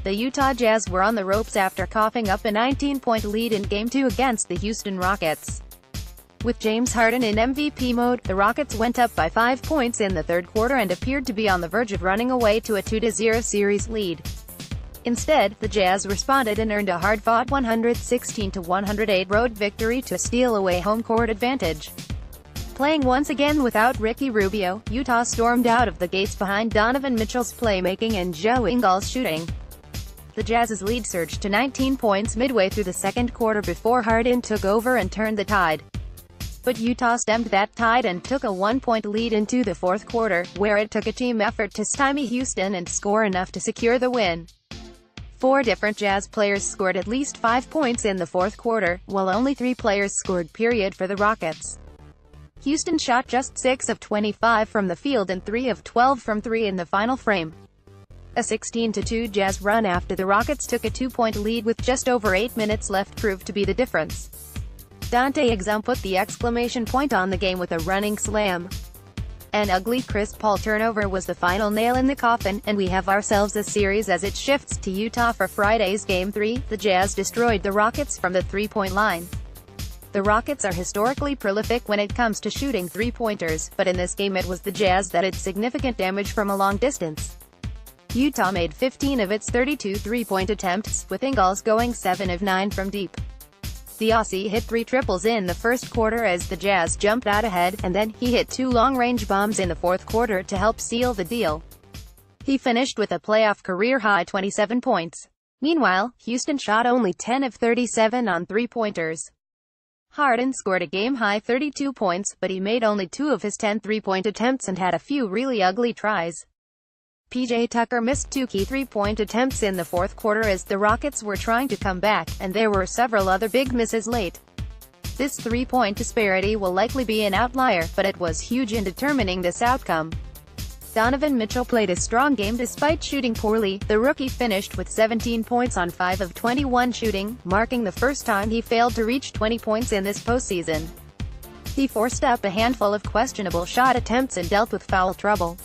The Utah Jazz were on the ropes after coughing up a 19-point lead in Game 2 against the Houston Rockets. With James Harden in MVP mode, the Rockets went up by 5 points in the third quarter and appeared to be on the verge of running away to a 2-0 series lead. Instead, the Jazz responded and earned a hard-fought 116-108 road victory to steal away home court advantage. Playing once again without Ricky Rubio, Utah stormed out of the gates behind Donovan Mitchell's playmaking and Joe Ingles shooting. The Jazz's lead surged to 19 points midway through the second quarter before Harden took over and turned the tide. But Utah stemmed that tide and took a 1-point lead into the fourth quarter, where it took a team effort to stymie Houston and score enough to secure the win. 4 different Jazz players scored at least 5 points in the fourth quarter, while only 3 players scored period for the Rockets. Houston shot just 6 of 25 from the field and 3 of 12 from 3 in the final frame. A 16-2 Jazz run after the Rockets took a 2-point lead with just over 8 minutes left proved to be the difference. Dante Exum put the exclamation point on the game with a running slam. An ugly Chris Paul turnover was the final nail in the coffin, and we have ourselves a series as it shifts to Utah for Friday's Game 3. The Jazz destroyed the Rockets from the three-point line. The Rockets are historically prolific when it comes to shooting three-pointers, but in this game it was the Jazz that did significant damage from a long distance. Utah made 15 of its 32 three-point attempts, with Ingles going 7 of 9 from deep. The Aussie hit 3 triples in the first quarter as the Jazz jumped out ahead, and then he hit 2 long-range bombs in the fourth quarter to help seal the deal. He finished with a playoff career-high 27 points. Meanwhile, Houston shot only 10 of 37 on three-pointers. Harden scored a game-high 32 points, but he made only 2 of his 10 three-point attempts and had a few really ugly tries. PJ Tucker missed 2 key three-point attempts in the fourth quarter as the Rockets were trying to come back, and there were several other big misses late. This three-point disparity will likely be an outlier, but it was huge in determining this outcome. Donovan Mitchell played a strong game despite shooting poorly. The rookie finished with 17 points on 5 of 21 shooting, marking the first time he failed to reach 20 points in this postseason. He forced up a handful of questionable shot attempts and dealt with foul trouble.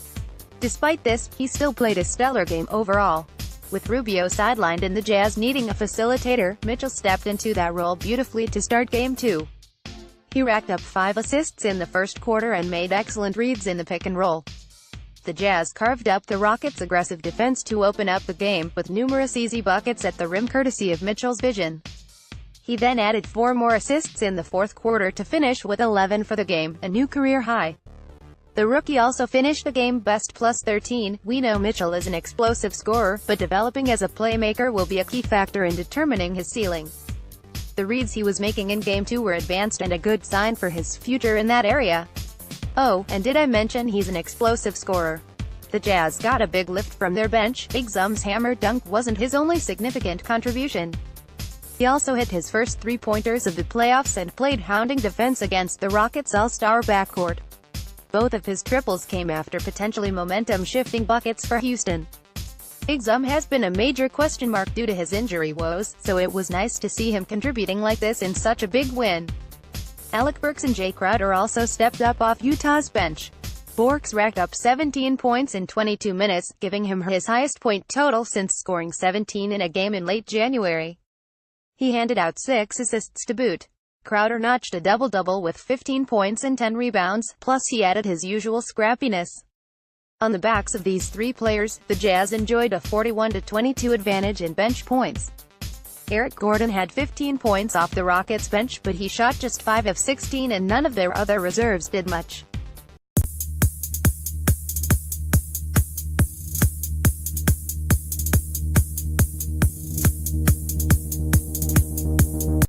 Despite this, he still played a stellar game overall. With Rubio sidelined and the Jazz needing a facilitator, Mitchell stepped into that role beautifully to start Game 2. He racked up 5 assists in the first quarter and made excellent reads in the pick and roll. The Jazz carved up the Rockets' aggressive defense to open up the game, with numerous easy buckets at the rim courtesy of Mitchell's vision. He then added 4 more assists in the fourth quarter to finish with 11 for the game, a new career high. The rookie also finished the game best plus 13. We know Mitchell is an explosive scorer, but developing as a playmaker will be a key factor in determining his ceiling. The reads he was making in Game 2 were advanced and a good sign for his future in that area. Oh, and did I mention he's an explosive scorer? The Jazz got a big lift from their bench. Exum's hammer dunk wasn't his only significant contribution. He also hit his first three-pointers of the playoffs and played hounding defense against the Rockets' all-star backcourt. Both of his triples came after potentially momentum-shifting buckets for Houston. Exum has been a major question mark due to his injury woes, so it was nice to see him contributing like this in such a big win. Alec Burks and Jay Crowder also stepped up off Utah's bench. Burks racked up 17 points in 22 minutes, giving him his highest point total since scoring 17 in a game in late January. He handed out 6 assists to boot. Crowder notched a double-double with 15 points and 10 rebounds, plus he added his usual scrappiness. On the backs of these 3 players, the Jazz enjoyed a 41-22 advantage in bench points. Eric Gordon had 15 points off the Rockets bench, but he shot just 5 of 16 and none of their other reserves did much.